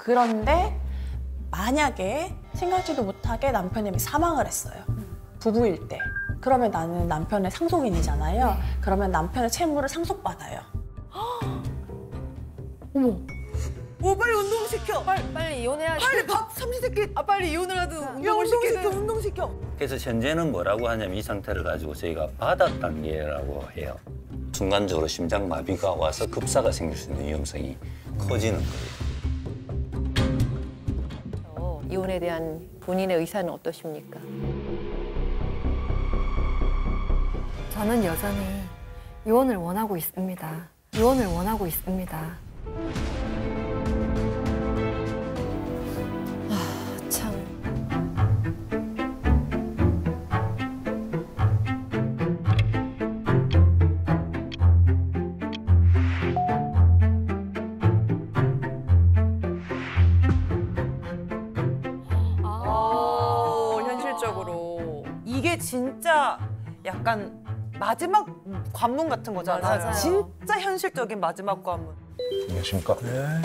그런데 만약에 생각지도 못하게 남편이 사망을 했어요. 부부일 때. 그러면 나는 남편의 상속인이잖아요. 그러면 남편의 채무를 상속받아요. 어머. 오, 빨리 운동시켜. 빨리 이혼해야지. 빨리 밥 삼시세끼. 아, 빨리 이혼을 하든 야, 운동을 시키든. 운동시켜. 그래서 현재는 뭐라고 하냐면 이 상태를 가지고 저희가 바닥 단계라고 해요. 순간적으로 심장마비가 와서 급사가 생길 수 있는 위험성이 커지는 거예요. 이혼에 대한 본인의 의사는 어떠십니까? 저는 여전히 이혼을 원하고 있습니다. 이혼을 원하고 있습니다. 참. 현실적으로. 이게 진짜 약간 마지막 관문 같은 거잖아요. 맞아요. 진짜 현실적인 마지막 관문. 안녕하십니까? 네.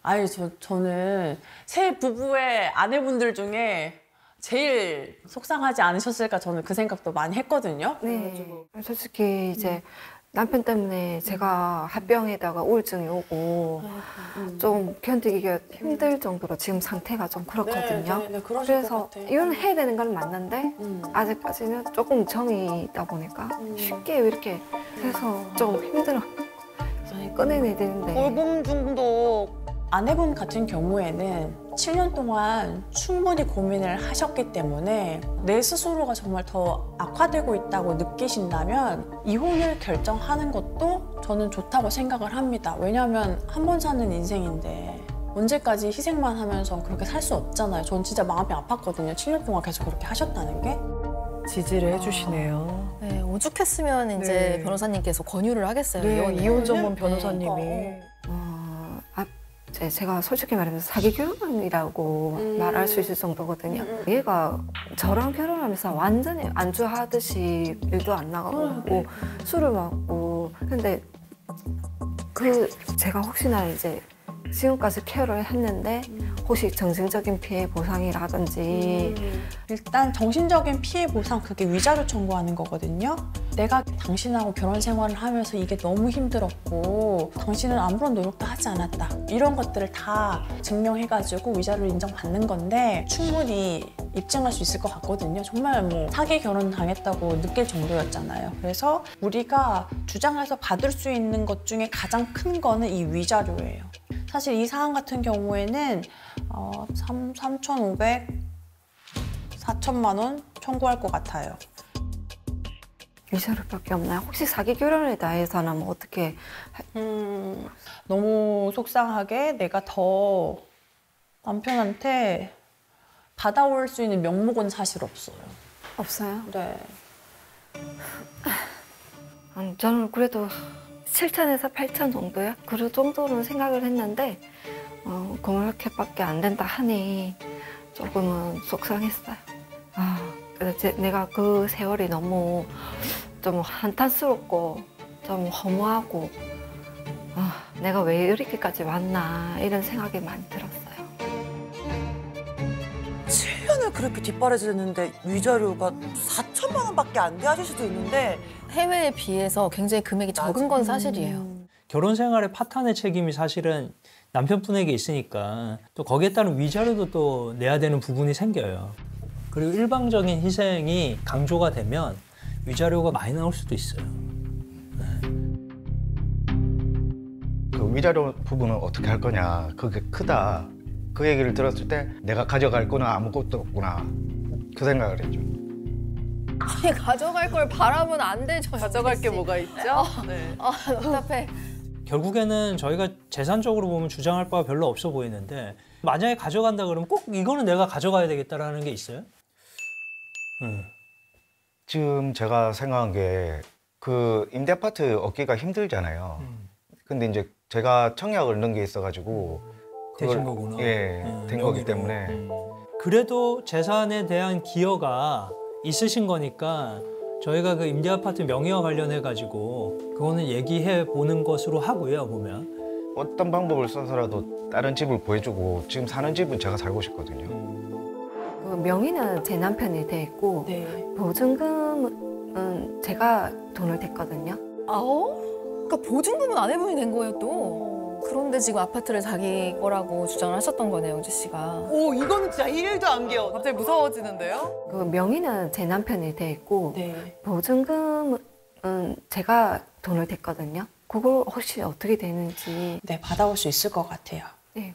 아니, 저는 새 부부의 아내분들 중에 제일 속상하지 않으셨을까 저는 그 생각도 많이 했거든요. 네. 솔직히 이제 남편 때문에 제가 합병에다가 우울증이 오고 좀 견디기가 힘들 정도로 지금 상태가 좀 그렇거든요. 네, 그러실 그래서 것 같아. 이혼해야 되는 건 맞는데 아직까지는 조금 정이 있다 보니까 쉽게 이렇게 해서 좀 힘들어. 꺼내내야 되는데. 돌봄 중독. 아내분 같은 경우에는 7년 동안 충분히 고민을 하셨기 때문에 내 스스로가 정말 더 악화되고 있다고 느끼신다면 이혼을 결정하는 것도 저는 좋다고 생각을 합니다. 왜냐하면 한 번 사는 인생인데 언제까지 희생만 하면서 그렇게 살 수 없잖아요. 전 진짜 마음이 아팠거든요. 7년 동안 계속 그렇게 하셨다는 게. 지지를 해주시네요. 네, 오죽했으면 이제 네. 변호사님께서 권유를 하겠어요. 네, 이혼 전문 변호사님이. 제가 솔직히 말하면서 사기 결혼이라고 말할 수 있을 정도거든요. 얘가 저랑 결혼하면서 완전히 안주하듯이 일도 안 나가고 술을 먹고. 근데 제가 혹시나 이제 지금까지 케어를 했는데 혹시 정신적인 피해 보상이라든지 일단 정신적인 피해 보상 그게 위자료 청구하는 거거든요. 내가 당신하고 결혼 생활을 하면서 이게 너무 힘들었고 당신은 아무런 노력도 하지 않았다. 이런 것들을 다 증명해가지고 위자료를 인정받는 건데 충분히 입증할 수 있을 것 같거든요. 정말 뭐 사기 결혼 당했다고 느낄 정도였잖아요. 그래서 우리가 주장해서 받을 수 있는 것 중에 가장 큰 거는 이 위자료예요. 사실 이 사안 같은 경우에는 3,500, 4천만 원 청구할 것 같아요. 위자료밖에 없나요? 혹시 사기 결혼에 대해서는 뭐 어떻게? 너무 속상하게 내가 더 남편한테 받아올 수 있는 명목은 사실 없어요. 없어요? 네. 아니, 저는 그래도 7천에서 8천 정도요? 그 정도로 생각을 했는데 그렇게밖에 안 된다 하니 조금은 속상했어요. 내가 그 세월이 너무 좀 한탄스럽고 좀 허무하고 내가 왜 이렇게까지 왔나 이런 생각이 많이 들었어요. 7년을 그렇게 뒷바라지했는데 위자료가 4천만 원밖에 안 돼 하실 수도 있는데 해외에 비해서 굉장히 금액이 적은 건 사실이에요. 결혼 생활의 파탄의 책임이 사실은 남편분에게 있으니까 또 거기에 따른 위자료도 또 내야 되는 부분이 생겨요. 그리고 일방적인 희생이 강조가 되면 위자료가 많이 나올 수도 있어요. 그 위자료 부분은 어떻게 할 거냐, 그게 크다. 그 얘기를 들었을 때 내가 가져갈 거는 아무것도 없구나, 그 생각을 했죠. 아니, 가져갈 걸 바라면 안 되죠. 가져갈 게 뭐가 있죠? 네. 답답해. 결국에는 저희가 재산적으로 보면 주장할 바가 별로 없어 보이는데 만약에 가져간다 그러면 꼭 이거는 내가 가져가야 되겠다라는 게 있어요? 지금 제가 생각한 게 그 임대 아파트 얻기가 힘들잖아요. 근데 이제 제가 청약을 넣은 게 있어가지고 되신 거구나. 예, 된 거기 여기로. 때문에. 그래도 재산에 대한 기여가 있으신 거니까 저희가 그 임대 아파트 명의와 관련해 가지고 그거는 얘기해 보는 것으로 하고요. 보면 어떤 방법을 써서라도 다른 집을 구해주고 지금 사는 집은 제가 살고 싶거든요. 그 명의는 제 남편이 돼 있고 네. 보증금은 제가 돈을 댔거든요. 그러니까 보증금은 아내분이 낸 거예요 또. 그런데 지금 아파트를 자기 거라고 주장을 하셨던 거네요, 영지 씨가. 오, 이거는 진짜 1도 안 귀여워. 갑자기 무서워지는데요? 그 명의는 제 남편이 돼 있고 네. 보증금은 제가 돈을 댔거든요. 그걸 혹시 어떻게 되는지. 네, 받아올 수 있을 것 같아요. 네.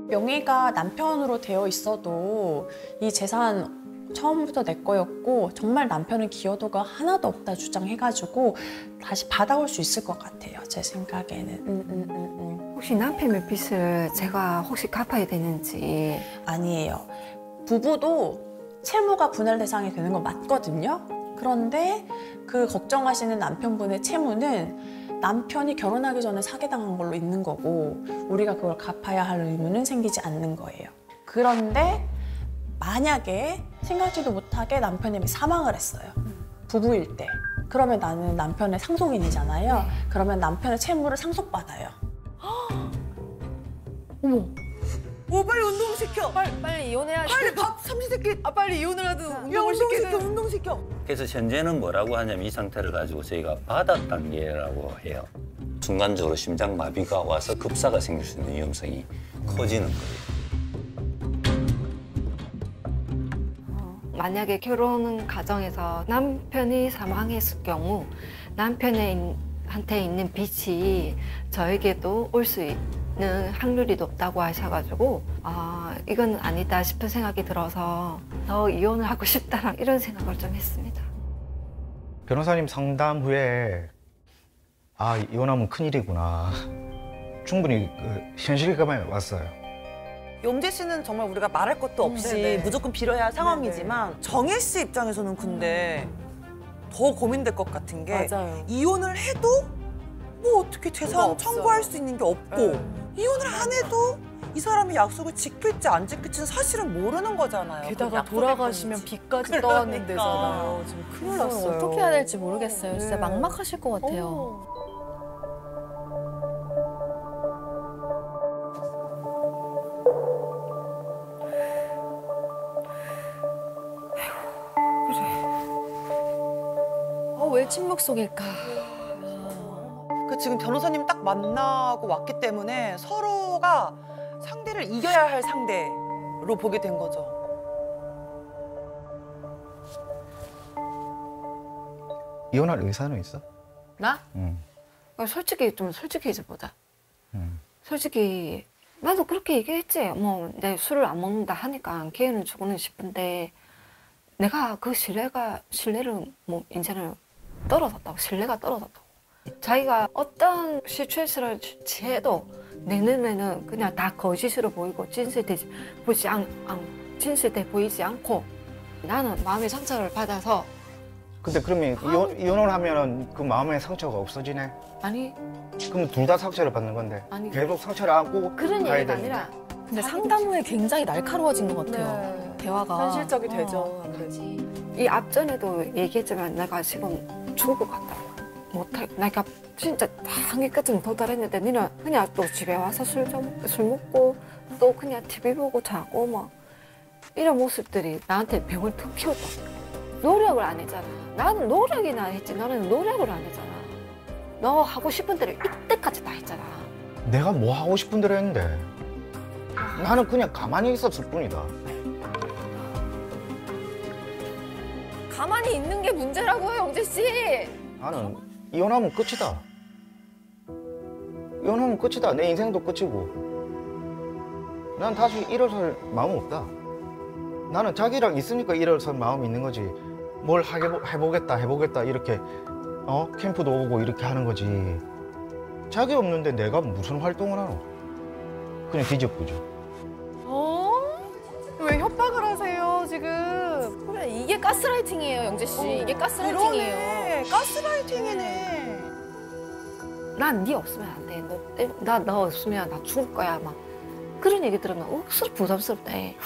명의가 남편으로 되어 있어도 이 재산 처음부터 내 거였고 정말 남편은 기여도가 하나도 없다 주장해가지고 다시 받아올 수 있을 것 같아요. 제 생각에는. 혹시 남편의 빚을 제가 혹시 갚아야 되는지. 아니에요. 부부도 채무가 분할 대상이 되는 건 맞거든요. 그런데 그 걱정하시는 남편분의 채무는 남편이 결혼하기 전에 사기당한 걸로 있는 거고 우리가 그걸 갚아야 할 의무는 생기지 않는 거예요. 그런데 만약에 생각지도 못하게 남편이 사망을 했어요. 부부일 때. 그러면 나는 남편의 상속인이잖아요. 네. 그러면 남편의 채무를 상속받아요. 어머. 오, 빨리 운동시켜. 빨리 이혼해야지. 빨리 밥 삼시세끼. 아, 빨리 이혼을 하든 운동시켜, 운동시켜. 그래서 현재는 뭐라고 하냐면 이 상태를 가지고 저희가 바닥 단계라고 해요. 순간적으로 심장마비가 와서 급사가 생길 수 있는 위험성이 커지는 거예요. 만약에 결혼 과정에서 남편이 사망했을 경우 남편한테 있는 빚이 저에게도 올 수 있는 확률이 높다고 하셔가지고 이건 아니다 싶은 생각이 들어서 더 이혼을 하고 싶다랑 이런 생각을 좀 했습니다. 변호사님 상담 후에 이혼하면 큰일이구나. 충분히 그 현실감에 왔어요. 영재 씨는 정말 우리가 말할 것도 없이 네네. 무조건 빌어야 할 상황이지만 정혜 씨 입장에서는 근데 더 고민될 것 같은 게 맞아요. 이혼을 해도 뭐 어떻게 재산 뭐가 없어요. 청구할 수 있는 게 없고 이혼을 안 해도 이 사람이 약속을 지킬지 안 지킬지는 사실은 모르는 거잖아요. 게다가 약속의 돌아가시면 뿐이지. 빚까지 떠안는 그러니까. 데잖아요. 지금 큰일 났어요. 어떻게 해야 될지 모르겠어요. 진짜 네. 막막하실 것 같아요. 왜 침묵 속일까? 그 지금 변호사님 딱 만나고 왔기 때문에 서로가 상대를 이겨야 할 상대로 보게 된 거죠. 이혼할 의사는 있어? 나? 응. 솔직히 좀 솔직해져 보자. 응. 솔직히 나도 그렇게 얘기했지. 뭐 내 술을 안 먹는다 하니까 기회는 주고는 싶은데 내가 그 신뢰를 뭐 이제는 떨어졌다고. 신뢰가 떨어졌다고. 자기가 어떤 시츄에이션을 취해도 내 눈에는 그냥 다 거짓으로 보이고 진실돼 보이지 않고 나는 마음의 상처를 받아서 근데 그러면 이혼을 하면 그 마음의 상처가 없어지네? 아니 그럼 둘 다 상처를 받는 건데 아니. 계속 상처를 안고 그런 가야 얘기가 되는데. 아니라 근데 상담 후에 굉장히 날카로워진 것 같아요. 대화가. 현실적이 되죠. 아무래도. 이 앞전에도 얘기했지만 내가 지금 죽을 것 같다. 못할, 내가 진짜 한계까지는 도달했는데 니는 그냥 또 집에 와서 술 먹고 또 그냥 TV 보고 자고 뭐 이런 모습들이 나한테 병을 툭 키웠다. 노력을 안 했잖아. 나는 노력이나 했지. 너는 노력을 안 했잖아. 너 하고 싶은 대로 이때까지 다 했잖아. 내가 뭐 하고 싶은 대로 했는데 나는 그냥 가만히 있었을 뿐이다. 가만히 있는 게 문제라고요, 영재 씨. 나는 이혼하면 끝이다. 이혼하면 끝이다. 내 인생도 끝이고. 난 다시 일어설 마음 없다. 나는 자기랑 있으니까 일어설 마음이 있는 거지. 뭘 해보겠다 이렇게 캠프도 오고 이렇게 하는 거지. 자기 없는데 내가 무슨 활동을 하노? 그냥 뒤집어져. 왜 협박을 하세요, 지금? 그래, 이게 가스라이팅이에요, 영재 씨. 이게 가스라이팅이에요. 그러네. 가스라이팅이네. 난 네 없으면 안 돼. 너 없으면 나 죽을 거야. 막 그런 얘기 들으면 억수로 부담스럽대.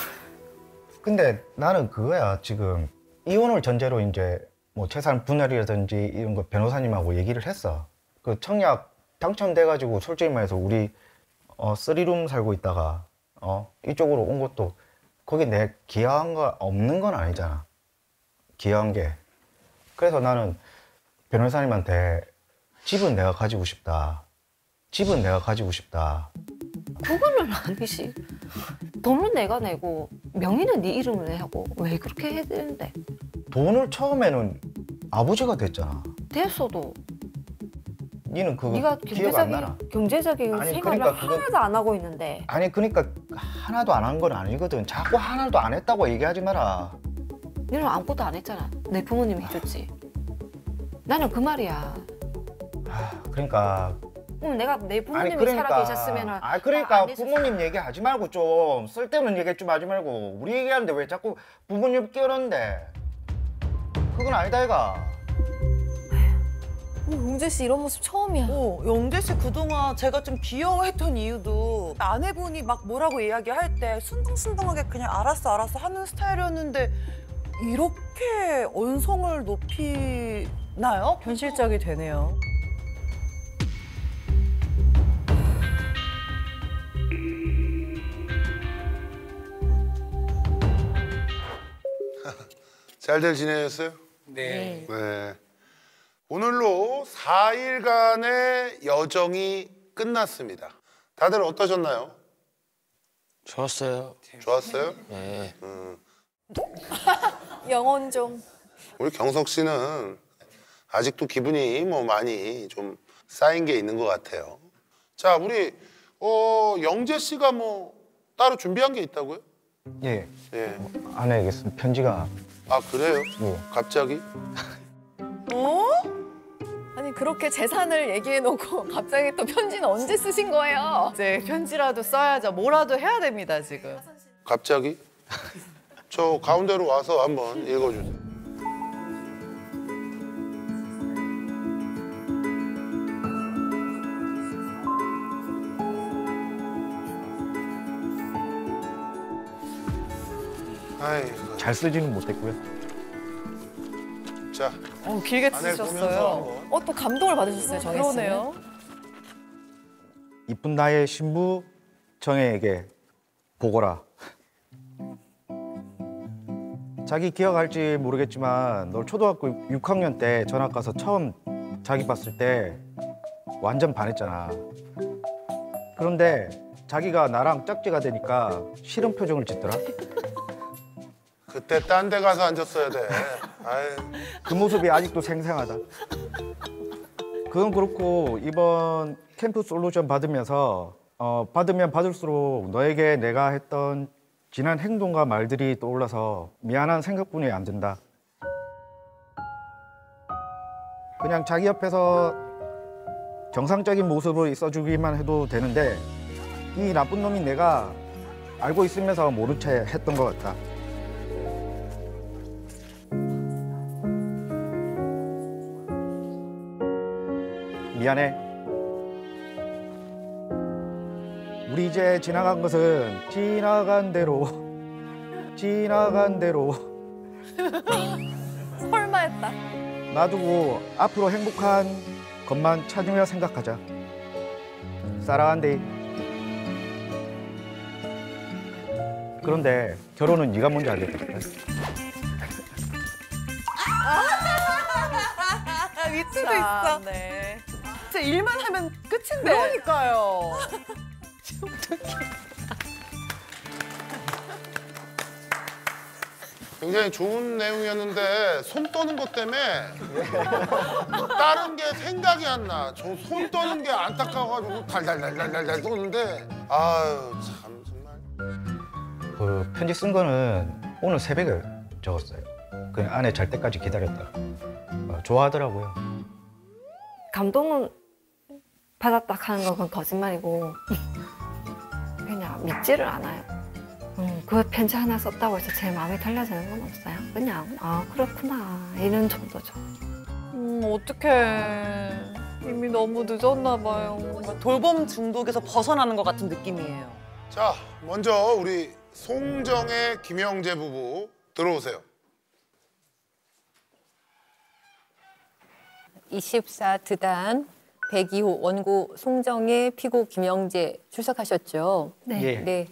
근데 나는 그거야. 지금 이혼을 전제로 이제 뭐 재산 분할이라든지 이런 거 변호사님하고 얘기를 했어. 그 청약 당첨돼가지고 솔직히 말해서 우리 3룸 살고 있다가 이쪽으로 온 것도 거기 내 기여한 거 없는 건 아니잖아. 기여한 게. 그래서 나는 변호사님한테 집은 내가 가지고 싶다. 집은 내가 가지고 싶다. 그거는 아니지. 돈은 내가 내고 명의는 네 이름으로 하고 왜 그렇게 해야 되는데? 돈을 처음에는 아버지가 됐잖아. 됐어도 니는 그거 네가 기억 안 나나? 경제적인 아니, 생활을 그러니까 그거- 하나도 안 하고 있는데 아니 그러니까 하나도 안 한 건 아니거든. 자꾸 하나도 안 했다고 얘기하지 마라. 너는 아무것도 안 했잖아. 내 부모님이 해줬지. 나는 그 말이야. 그러니까 내가 내 부모님이 그러니까. 살아 계셨으면 그러니까 안 했었어. 부모님 얘기하지 말고 좀 쓸데없는 얘기 좀 하지 말고 우리 얘기하는데 왜 자꾸 부모님 끼어넣는데? 그건 아니다 이가. 용재 씨 이런 모습 처음이야. 영재 씨 그동안 제가 좀 귀여워했던 이유도 아내분이 막 뭐라고 이야기할 때 순둥순둥하게 그냥 알았어 하는 스타일이었는데 이렇게 언성을 높이나요? 현실적이 되네요. 잘들 지내셨어요? 네. 네. 오늘로 4일간의 여정이 끝났습니다. 다들 어떠셨나요? 좋았어요. 좋았어요? 네. 영혼 좀. 우리 경석 씨는 아직도 기분이 뭐 많이 좀 쌓인 게 있는 것 같아요. 자, 우리 영재 씨가 뭐 따로 준비한 게 있다고요? 예. 예. 아내에게 쓴 편지가. 아, 그래요? 예. 갑자기? 아니 그렇게 재산을 얘기해 놓고 갑자기 또 편지는 언제 쓰신 거예요? 이제 편지라도 써야죠. 뭐라도 해야 됩니다, 지금. 갑자기? 저 가운데로 와서 한번 읽어주세요. 아이고, 잘 쓰지는 못했고요. 자, 길게 아내를 보면서 쓰셨어요. 한번. 또 감동을 받으셨어요, 정혜 씨는. 그러네요. 이쁜 나의 신부 정혜에게 보거라. 자기 기억할지 모르겠지만 널 초등학교 6학년 때 전학 가서 처음 자기 봤을 때 완전 반했잖아. 그런데 자기가 나랑 짝지가 되니까 싫은 표정을 짓더라. 그때 딴 데 가서 앉았어야 돼. 아이. 그 모습이 아직도 생생하다. 그건 그렇고 이번 캠프 솔루션 받으면서 받으면 받을수록 너에게 내가 했던 지난 행동과 말들이 떠올라서 미안한 생각뿐이 안 든다. 그냥 자기 옆에서 정상적인 모습으로 있어주기만 해도 되는데 이 나쁜 놈이 내가 알고 있으면서 모른 채 했던 것 같다. 미안해. 우리 이제 지나간 것은 지나간 대로 설마 했다. 놔두고 앞으로 행복한 것만 찾으며 생각하자. 사랑한대. 그런데 결혼은 네가 먼저 하겠다. 위트도 있어. 네. 진짜 일만 하면 끝인데. 그러니까요. 굉장히 좋은 내용이었는데 손 떠는 것 때문에 다른 게 생각이 안 나. 저 손 떠는 게 안타까워가지고 달달달달달 떠는데 아유 참 정말. 그 편지 쓴 거는 오늘 새벽에 적었어요. 그냥 아내 잘 때까지 기다렸다. 좋아하더라고요. 감동은 받았다 하는 건 그건 거짓말이고 그냥 믿지를 않아요. 그 편지 하나 썼다고 해서 제 마음이 달라지는 건 없어요. 그냥 그렇구나 이런 정도죠. 어떡해. 이미 너무 늦었나 봐요. 돌봄 중독에서 벗어나는 것 같은 느낌이에요. 자 먼저 우리 송정의 김영재 부부 들어오세요. 24 드단 102호 원고 송정의 피고 김영재 출석하셨죠? 네. 예. 네.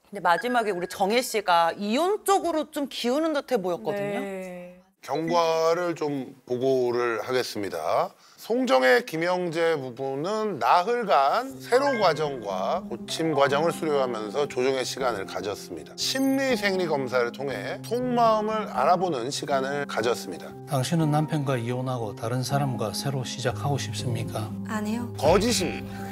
근데 마지막에 우리 정혜 씨가 이혼 쪽으로 좀 기우는 듯해 보였거든요. 네. 경과를 좀 보고를 하겠습니다. 송정의 김영재 부부는 나흘간 세로 과정과 고침 과정을 수료하면서 조정의 시간을 가졌습니다. 심리생리 검사를 통해 속마음을 알아보는 시간을 가졌습니다. 당신은 남편과 이혼하고 다른 사람과 새로 시작하고 싶습니까? 아니요. 거짓입니다.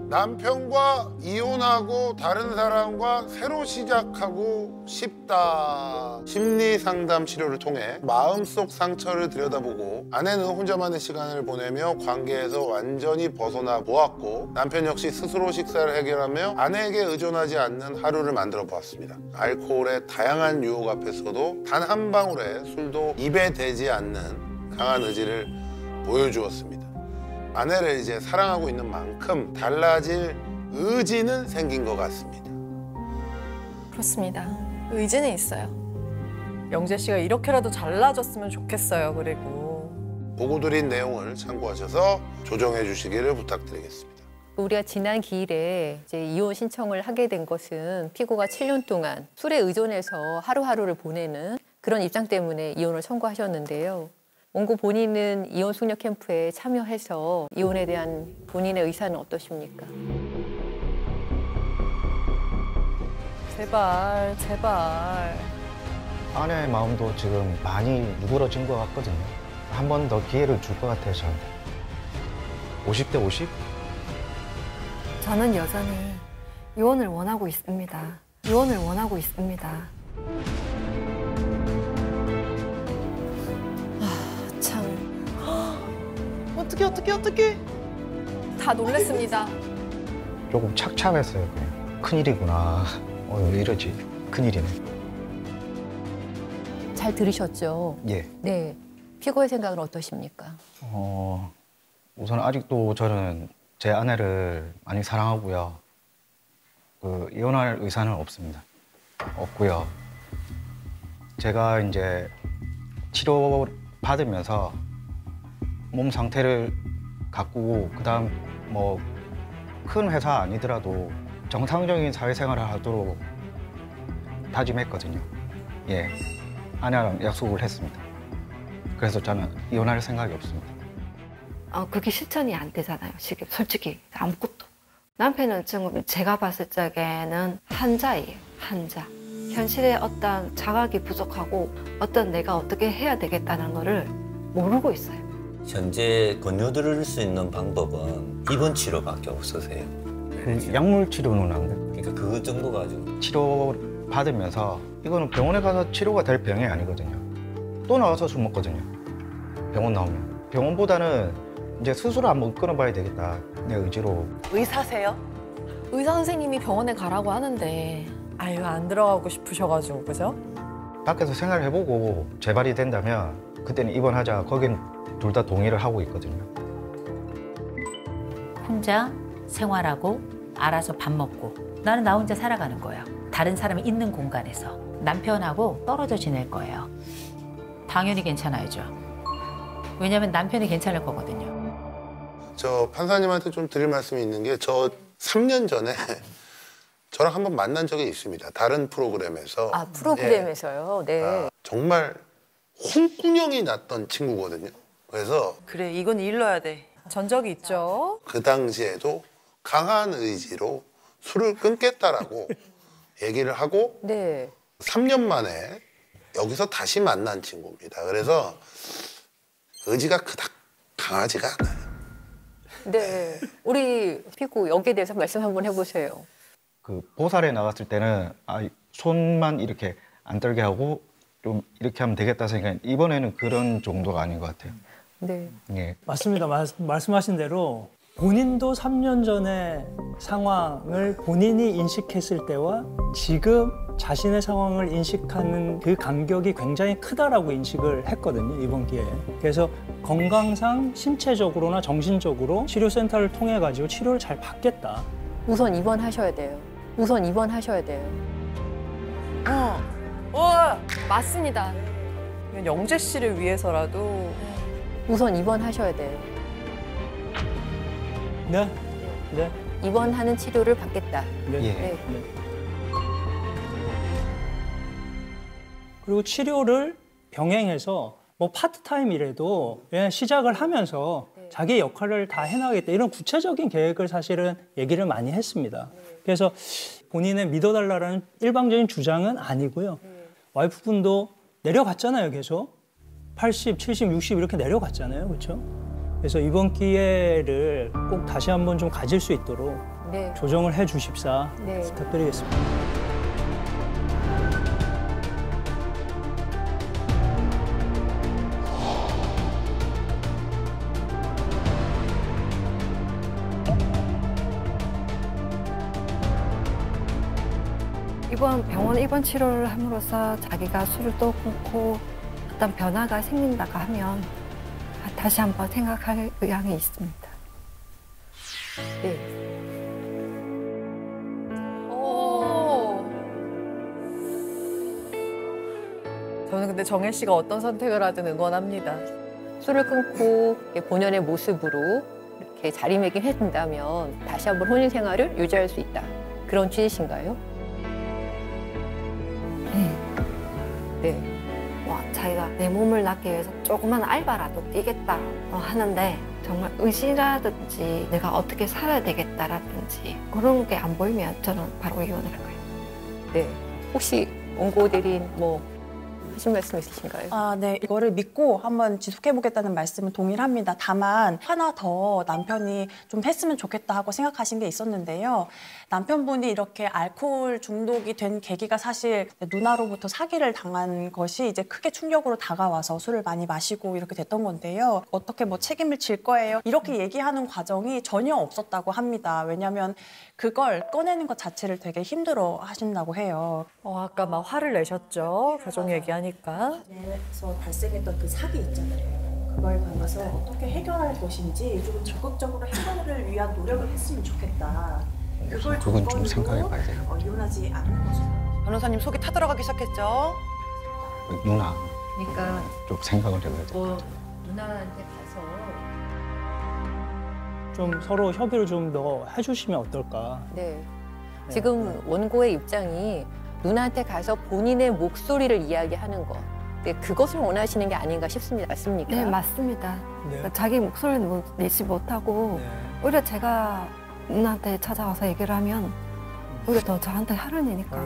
남편과 이혼하고 다른 사람과 새로 시작하고 싶다. 심리 상담 치료를 통해 마음속 상처를 들여다보고 아내는 혼자만의 시간을 보내며 관계에서 완전히 벗어나 보았고 남편 역시 스스로 식사를 해결하며 아내에게 의존하지 않는 하루를 만들어 보았습니다. 알코올의 다양한 유혹 앞에서도 단 한 방울의 술도 입에 대지 않는 강한 의지를 보여주었습니다. 아내를 이제 사랑하고 있는 만큼 달라질 의지는 생긴 것 같습니다. 그렇습니다. 의지는 있어요. 영재 씨가 이렇게라도 잘나졌으면 좋겠어요. 그리고 보고 드린 내용을 참고하셔서 조정해 주시기를 부탁드리겠습니다. 우리가 지난 기일에 이제 이혼 신청을 하게 된 것은 피고가 7년 동안 술에 의존해서 하루하루를 보내는 그런 입장 때문에 이혼을 청구하셨는데요. 원고 본인은 이혼 숙려 캠프에 참여해서 이혼에 대한 본인의 의사는 어떠십니까? 제발 제발. 아내의 마음도 지금 많이 누그러진 것 같거든요. 한 번 더 기회를 줄 것 같아요, 저한테. 50대 50? 저는 여전히 이혼을 원하고 있습니다. 이혼을 원하고 있습니다. 어떻게? 다 놀랐습니다. 조금 착잡했어요, 그냥. 큰일이구나. 왜 이러지? 큰일이네. 잘 들으셨죠? 예. 네. 피고의 생각은 어떠십니까? 우선 아직도 저는 제 아내를 많이 사랑하고요. 이혼할 의사는 없습니다. 없고요. 제가 이제 치료 받으면서 몸 상태를 가꾸고 그다음 뭐 큰 회사 아니더라도 정상적인 사회생활을 하도록 다짐했거든요. 예, 아내랑 약속을 했습니다. 그래서 저는 이혼할 생각이 없습니다. 그게 실천이 안 되잖아요, 지금 솔직히 아무것도. 남편은 지금 제가 봤을 적에는 한자예요, 한자. 현실에 어떤 자각이 부족하고 어떤 내가 어떻게 해야 되겠다는 거를 모르고 있어요. 현재 권유드릴 수 있는 방법은 입원 치료밖에 없으세요. 약물 치료는 안 돼요. 그러니까 그 정도 가지고 치료 받으면서 이거는 병원에 가서 치료가 될 병이 아니거든요. 또 나와서 술 먹거든요. 병원 나오면. 병원보다는 이제 스스로 한번 끊어봐야 되겠다. 내 의지로. 의사세요? 의사 선생님이 병원에 가라고 하는데 아유 안 들어가고 싶으셔가지고 그죠? 밖에서 생활해보고 재발이 된다면 그때는 입원하자. 거긴 둘 다 동의를 하고 있거든요. 혼자 생활하고 알아서 밥 먹고 나는 나 혼자 살아가는 거예요. 다른 사람이 있는 공간에서 남편하고 떨어져 지낼 거예요. 당연히 괜찮아야죠. 왜냐하면 남편이 괜찮을 거거든요. 저 판사님한테 좀 드릴 말씀이 있는 게 저 3년 전에 저랑 한번 만난 적이 있습니다. 다른 프로그램에서. 아, 프로그램에서요? 네. 정말 홍군형이 났던 친구거든요. 그래서 그래 이건 일러야 돼. 전적이 있죠. 그 당시에도 강한 의지로 술을 끊겠다라고 얘기를 하고 네. 3년 만에 여기서 다시 만난 친구입니다. 그래서 의지가 그닥 강하지가 않아요. 네. 우리 피고 여기에 대해서 말씀 한번 해보세요. 보살에 나갔을 때는 손만 이렇게 안 떨게 하고 좀 이렇게 하면 되겠다 생각했는데 이번에는 그런 정도가 아닌 것 같아요. 네. 예. 맞습니다. 말씀하신 대로 본인도 3년 전의 상황을 본인이 인식했을 때와 지금 자신의 상황을 인식하는 그 간격이 굉장히 크다라고 인식을 했거든요, 이번 기회에. 그래서 건강상 신체적으로나 정신적으로 치료센터를 통해 가지고 치료를 잘 받겠다. 우선 입원하셔야 돼요. 우선 입원하셔야 돼요. 맞습니다. 영재 씨를 위해서라도 우선 입원하셔야 돼요. 네. 네. 입원하는 치료를 받겠다. 네. 예. 네. 그리고 치료를 병행해서 뭐 파트타임이라도 그냥 시작을 하면서 자기 역할을 다 해나가겠다 이런 구체적인 계획을 사실은 얘기를 많이 했습니다. 그래서 본인의 믿어달라는 일방적인 주장은 아니고요. 와이프분도 내려갔잖아요, 계속. 80, 70, 60 이렇게 내려갔잖아요, 그렇죠? 그래서 이번 기회를 꼭 다시 한번 좀 가질 수 있도록 네. 조정을 해 주십사 네. 부탁드리겠습니다. 이번 병원 입원 치료를 함으로써 자기가 술을 또 끊고 어떤 변화가 생긴다고 하면 다시 한번 생각할 의향이 있습니다. 네. 저는 근데 정혜 씨가 어떤 선택을 하든 응원합니다. 술을 끊고 본연의 모습으로 이렇게 자리매김해준다면 다시 한번 혼인 생활을 유지할 수 있다. 그런 취지신가요? 네. 네. 자기가 내 몸을 낳기 위해서 조그만 알바라도 뛰겠다 하는데 정말 의지라든지 내가 어떻게 살아야 되겠다라든지 그런 게 안 보이면 저는 바로 이혼을 할 거예요. 네. 혹시 원고 대리인 뭐 하신 말씀 있으신가요? 아, 네. 이거를 믿고 한번 지속해보겠다는 말씀은 동일합니다. 다만 하나 더 남편이 좀 했으면 좋겠다 하고 생각하신 게 있었는데요. 남편분이 이렇게 알코올 중독이 된 계기가 사실 누나로부터 사기를 당한 것이 이제 크게 충격으로 다가와서 술을 많이 마시고 이렇게 됐던 건데요. 어떻게 뭐 책임을 질 거예요? 이렇게 얘기하는 과정이 전혀 없었다고 합니다. 왜냐하면 그걸 꺼내는 것 자체를 되게 힘들어 하신다고 해요. 아까 막 화를 내셨죠? 가족 얘기하니까. 그래서 발생했던 그 사기 있잖아요. 그거에 관해서 어떻게 해결할 것인지 좀 적극적으로 해결을 위한 노력을 했으면 좋겠다. 그건 좀 생각해 봐야 돼요. 이혼하지 않는 거죠. 변호사님 속이 타들어가기 시작했죠. 누나 그러니까 좀 생각을 해봐야 돼. 뭐 누나한테 가서 좀 서로 협의를 좀 더 해주시면 어떨까. 네. 지금 원고의 입장이 누나한테 가서 본인의 목소리를 이야기하는 것. 네, 그것을 원하시는 게 아닌가 싶습니다. 맞습니까? 네, 맞습니다. 자기 목소리를 내지 못하고 오히려 제가 누나한테 찾아와서 얘기를 하면 오히려 더 저한테 화를 내니까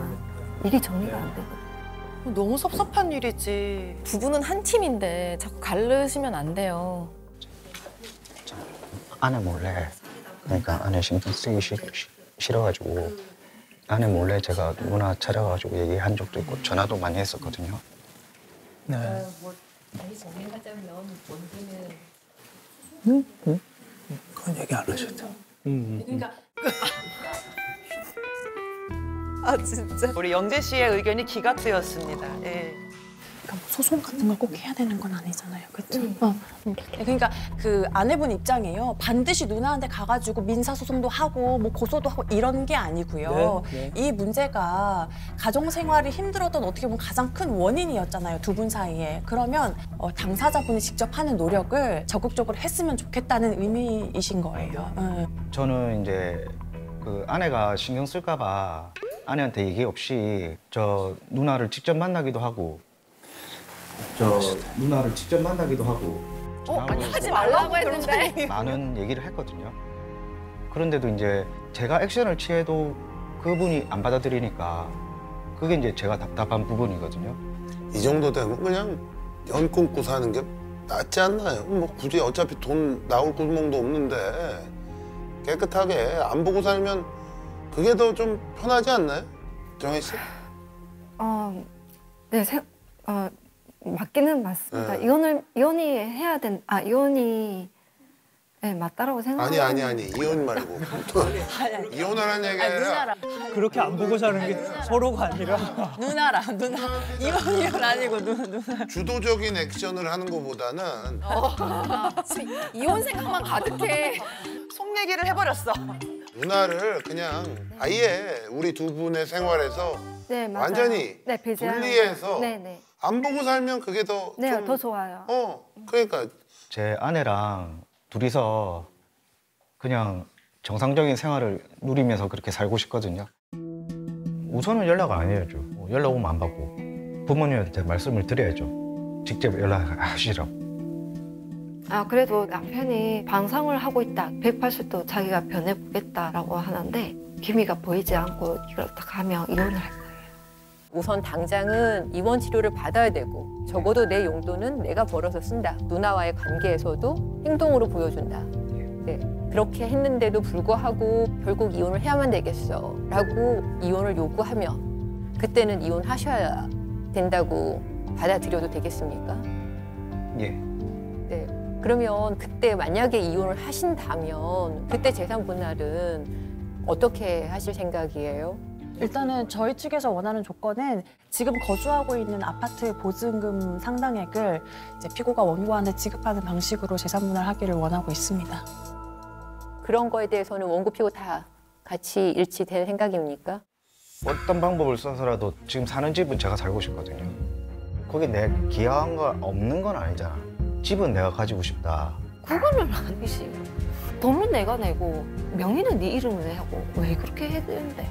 일이 정리가 안 되거든요. 너무 섭섭한 일이지. 부부는 한 팀인데 자꾸 가르시면 안 돼요. 아내 몰래 그러니까 아내 신경 쓰기 싫어가지고 아내 몰래 제가 누나 찾아가지고 얘기한 적도 있고 전화도 많이 했었거든요. 네. 뭐 다시 정리하자면 원고는 응? 그건 얘기 안 하셨다. 그러니까 아 진짜. 우리 영재 씨의 의견이 기가 트였습니다. 예. 그러니까 뭐 소송 같은 걸 꼭 해야 되는 건 아니잖아요, 그렇죠? 그러니까 그 아내분 입장이에요. 반드시 누나한테 가가지고 민사 소송도 하고 뭐 고소도 하고 이런 게 아니고요. 이 문제가 가정 생활이 힘들었던 어떻게 보면 가장 큰 원인이었잖아요, 두 분 사이에. 그러면 당사자분이 직접 하는 노력을 적극적으로 했으면 좋겠다는 의미이신 거예요. 저는 이제 그 아내가 신경 쓸까봐 아내한테 얘기 없이 저 누나를 직접 만나기도 하고. 누나를 직접 만나기도 하고 아니 하지 말라고 했는데 많은 얘기를 했거든요. 그런데도 이제 제가 액션을 취해도 그분이 안 받아들이니까 그게 이제 제가 답답한 부분이거든요. 이 정도 되면 그냥 연 끊고 사는 게 낫지 않나요? 뭐 굳이 어차피 돈 나올 구멍도 없는데 깨끗하게 안 보고 살면 그게 더 좀 편하지 않나요? 정혜 씨? 네, 맞기는 맞습니다. 이혼이 해야 이혼이 네, 맞다라고 생각해요. 아니 이혼 말고 이혼하라는 얘기 아니라 그렇게 안 보고 사는 게 서로가 아니라 누나. 이건 아니고 누나. 주도적인 액션을 하는 것보다는 이혼 생각만 가득해. 속 얘기를 해버렸어. 누나를 그냥 아예 우리 두 분의 생활에서 네, 맞아요. 완전히 배제하는 분리해서 네. 안 보고 살면 그게 더 네, 좀, 더 좋아요. 그러니까 제 아내랑 둘이서 그냥 정상적인 생활을 누리면서 그렇게 살고 싶거든요. 우선은 연락을 안 해야죠. 연락 오면 안 받고 부모님한테 말씀을 드려야죠. 직접 연락하시라고. 그래도 남편이 반성을 하고 있다. 180도 자기가 변해보겠다라고 하는데 기미가 보이지 않고 이렇게 하면 이혼을 할 거예요. 우선 당장은 입원 치료를 받아야 되고 적어도 내 용돈은 내가 벌어서 쓴다. 누나와의 관계에서도 행동으로 보여준다. 네, 그렇게 했는데도 불구하고 결국 이혼을 해야만 되겠어 라고 이혼을 요구하면 그때는 이혼하셔야 된다고 받아들여도 되겠습니까? 예. 네. 그러면 그때 만약에 이혼을 하신다면 그때 재산 분할은 어떻게 하실 생각이에요? 일단은 저희 측에서 원하는 조건은 지금 거주하고 있는 아파트 보증금 상당액을 이제 피고가 원고한테 지급하는 방식으로 재산 분할하기를 원하고 있습니다. 그런 거에 대해서는 원고 피고 다 같이 일치될 생각입니까? 어떤 방법을 써서라도 지금 사는 집은 제가 살고 싶거든요. 거기 내 기여한 거 없는 건 아니잖아. 집은 내가 가지고 싶다. 그거는 아니지. 돈은 내가 내고 명의는 네 이름으로 하고 왜 그렇게 해야 되는데?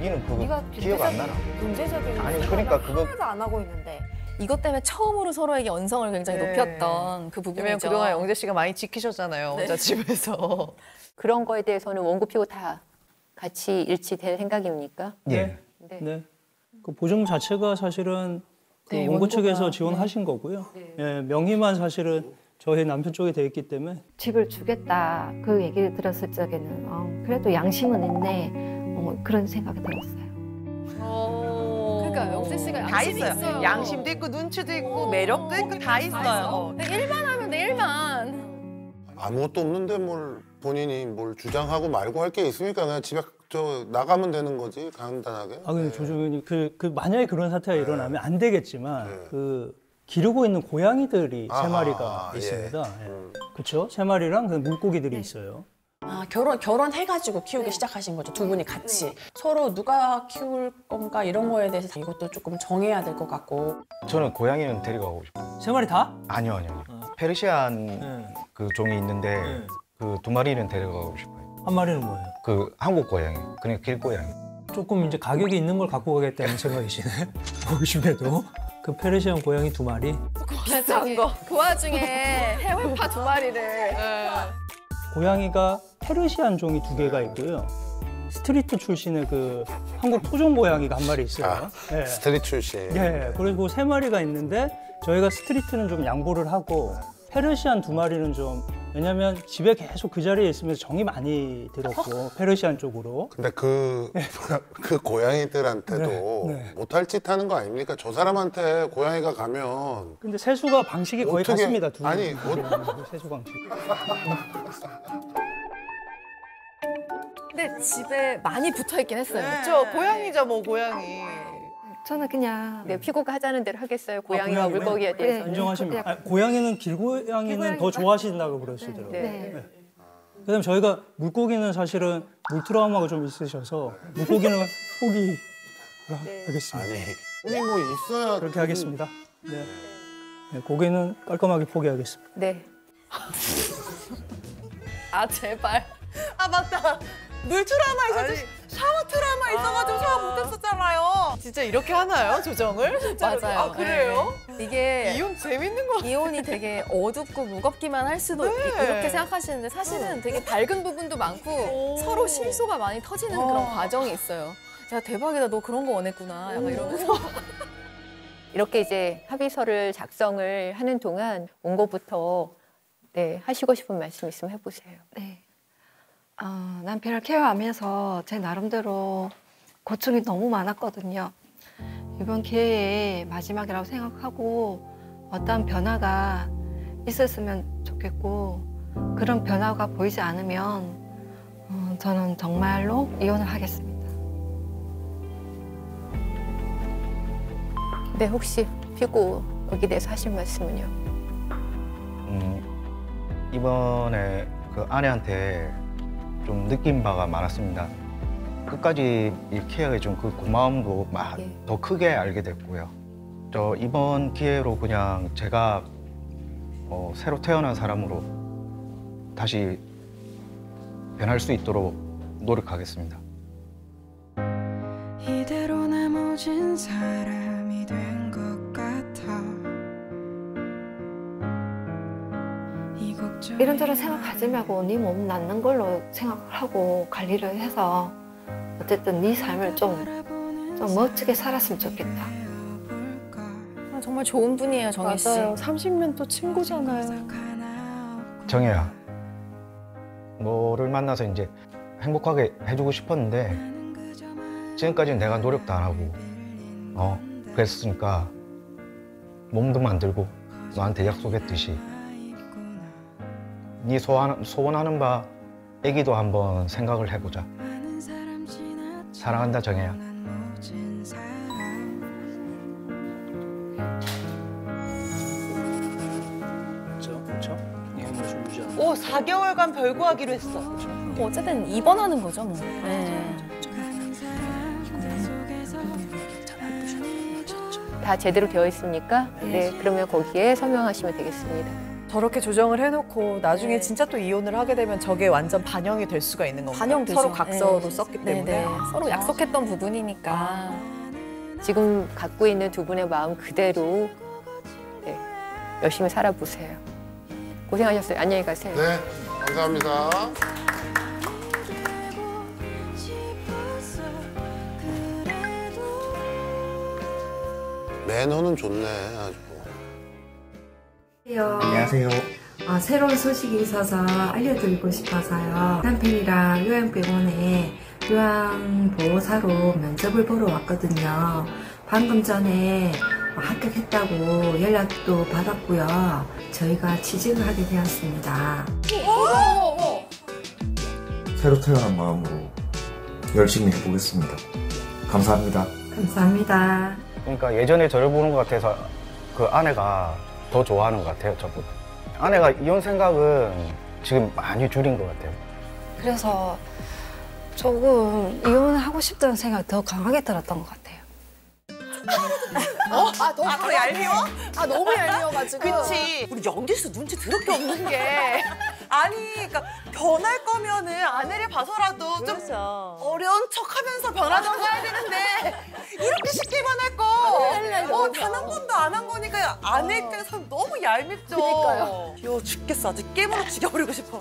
니는 그거 기억 안 나나? 경제적인 아니 그러니까 그거 하나도 안 하고 있는데 이것 때문에 처음으로 서로에게 언성을 굉장히 높였던 그 부분이죠. 왜냐면 그동안 영재 씨가 많이 지키셨잖아요. 네. 혼자 집에서. 그런 거에 대해서는 원고 피고 다 같이 일치될 생각입니까? 예. 네. 네. 그 보증 자체가 사실은 그 네, 원고 원고가, 측에서 지원하신 거고요. 예, 명의만 사실은 저희 남편 쪽에 돼 있기 때문에 집을 주겠다 그 얘기를 들었을 적에는 그래도 양심은 있네 그런 생각이 들었어요. 그러니까 영재 씨가 다 양심이 있어요. 양심도 있고 눈치도 있고 매력도 있고 다 있어요. 내 일만 하면 내 일만. 아무것도 없는데 뭘 본인이 뭘 주장하고 말고 할 게 있으니까 그냥 집에 나가면 되는 거지 간단하게. 근데 조정현이 그 만약에 그런 사태가 일어나면 안 되겠지만 그 기르고 있는 고양이들이 세 마리가 있습니다. 예. 그렇죠? 세 마리랑 그 물고기들이 있어요. 결혼해가지고 키우기 시작하신 거죠. 두 분이 같이. 서로 누가 키울 건가 이런 거에 대해서 이것도 조금 정해야 될 것 같고. 저는 고양이는 데려가고 싶어요. 세 마리 다? 아니요. 페르시안 그 종이 있는데 그 두 마리는 데려가고 싶어요. 한 마리는 뭐예요? 그 한국 고양이, 그냥 길고양이. 조금 이제 가격이 있는 걸 갖고 가겠다는 생각이시네. 호기심에도. 그 페르시안 고양이 두 마리. 비싼 거. 그 와중에 해외파 두 마리를. 고양이가 페르시안 종이 두 개가 있고요. 스트리트 출신의 그 한국 토종 고양이가 한 마리 있어요. 네. 스트리트 출신. 네. 그리고 세 마리가 있는데 저희가 스트리트는 좀 양보를 하고 페르시안 두 마리는 좀 왜냐면 집에 계속 그 자리에 있으면서 정이 많이 들었고 페르시안 쪽으로. 근데 그 고양이들한테도 못할 짓 하는 거 아닙니까? 저 사람한테 고양이가 가면. 근데 세수가 방식이 거의 같습니다. 두 아니 세수 방식. 근데 집에 많이 붙어 있긴 했어요. 그렇죠. 고양이죠, 뭐 고양이. 저는 그냥 네, 피고가 하자는 대로 하겠어요. 고양이와 물고기에 대해서는. 인정하십니다. 고양이는 길고양이는 더 좋아하신다고 그러시더라고요. 네. 그다음 저희가 물고기는 사실은 물 트라우마가 좀 있으셔서 물고기는 포기하겠습니다. 아니 뭐 있어야 그렇게 하겠습니다. 네. 고기는 깔끔하게 포기하겠습니다. 네. 아 제발. 아 맞다. 물 트라우마 있었죠. 샤워 트라우마 있어가지고 샤워 못했었잖아요. 진짜 이렇게 하나요, 조정을? 맞아요. 아 그래요? 네. 이게 이혼 재밌는 거. 이혼이 되게 어둡고 무겁기만 할 수도 이렇게 생각하시는데 사실은 되게 밝은 부분도 많고 서로 실소가 많이 터지는 그런 과정이 있어요. 야 대박이다, 너 그런 거 원했구나. 약간 이러면서. 이렇게 이제 합의서를 작성을 하는 동안 원고부터 하시고 싶은 말씀 있으면 해보세요. 네. 남편을 케어하면서 제 나름대로 고충이 너무 많았거든요. 이번 기회에 마지막이라고 생각하고 어떤 변화가 있었으면 좋겠고 그런 변화가 보이지 않으면 저는 정말로 이혼을 하겠습니다. 네, 혹시 피고 여기 대해서 하실 말씀은요? 이번에 그 아내한테 좀 느낀 바가 많았습니다. 끝까지 이 케어해준 그 고마움도 더 크게 알게 됐고요. 저 이번 기회로 그냥 제가 새로 태어난 사람으로 다시 변할 수 있도록 노력하겠습니다. 이대로 나머진 사람이 된 것 같아. 이런저런 생각하지 말고 네 몸 낫는 걸로 생각을 하고 관리를 해서 어쨌든 네 삶을 좀 멋지게 살았으면 좋겠다. 정말 좋은 분이에요, 정혜 씨. 맞아요. 30년 또 친구잖아요. 정혜야, 너를 만나서 이제 행복하게 해주고 싶었는데 지금까지는 내가 노력도 안 하고 그랬으니까 몸도 만들고 너한테 약속했듯이 네 소원하는 바 애기도 한번 생각을 해보자. 사랑한다, 정혜야. 그렇죠? 이행을 좀 유지하는. 4개월간 별거하기로 했어. 뭐 어쨌든 입원하는 거죠, 뭐. 네. 다 제대로 되어 있으니까 네, 그러면 거기에 서명하시면 되겠습니다. 저렇게 조정을 해놓고 나중에 진짜 또 이혼을 하게 되면 저게 완전 반영이 될 수가 있는 건가요? 반영되죠. 서로 각서로 네. 썼기 네, 때문에. 네. 서로 약속했던 부분이니까. 지금 갖고 있는 두 분의 마음 그대로 네, 열심히 살아보세요. 고생하셨어요. 안녕히 가세요. 네, 감사합니다. 매너는 좋네, 아주. 안녕하세요. 새로운 소식이 있어서 알려드리고 싶어서요. 남편이랑 요양병원에 요양보호사로 면접을 보러 왔거든요. 방금 전에 합격했다고 연락도 받았고요. 저희가 취직을 하게 되었습니다. 새로 태어난 마음으로 열심히 해보겠습니다. 감사합니다. 감사합니다. 그러니까 예전에 저를 보는 것 같아서 그 아내가 더 좋아하는 것 같아요, 저보다. 아내가 이혼 생각은 지금 많이 줄인 것 같아요. 그래서 조금 이혼하고 싶다는 생각이 더 강하게 들었던 것 같아요. 더 얄미워? 너무 얄미워가지고. 그치. 우리 연기수 눈치 더럽게 없는 게. 아니, 그러니까 변할 거면은 아내를 봐서라도 좀 어려운 척 하면서 변하던가 해야 되는데 이렇게 쉽게 변할 거. 단 한 번도 안 한 거니까 아내 입장에서 너무 얄밉죠. 그러니까요. 귀여워 죽겠어. 아주 깨물어 죽여버리고 싶어.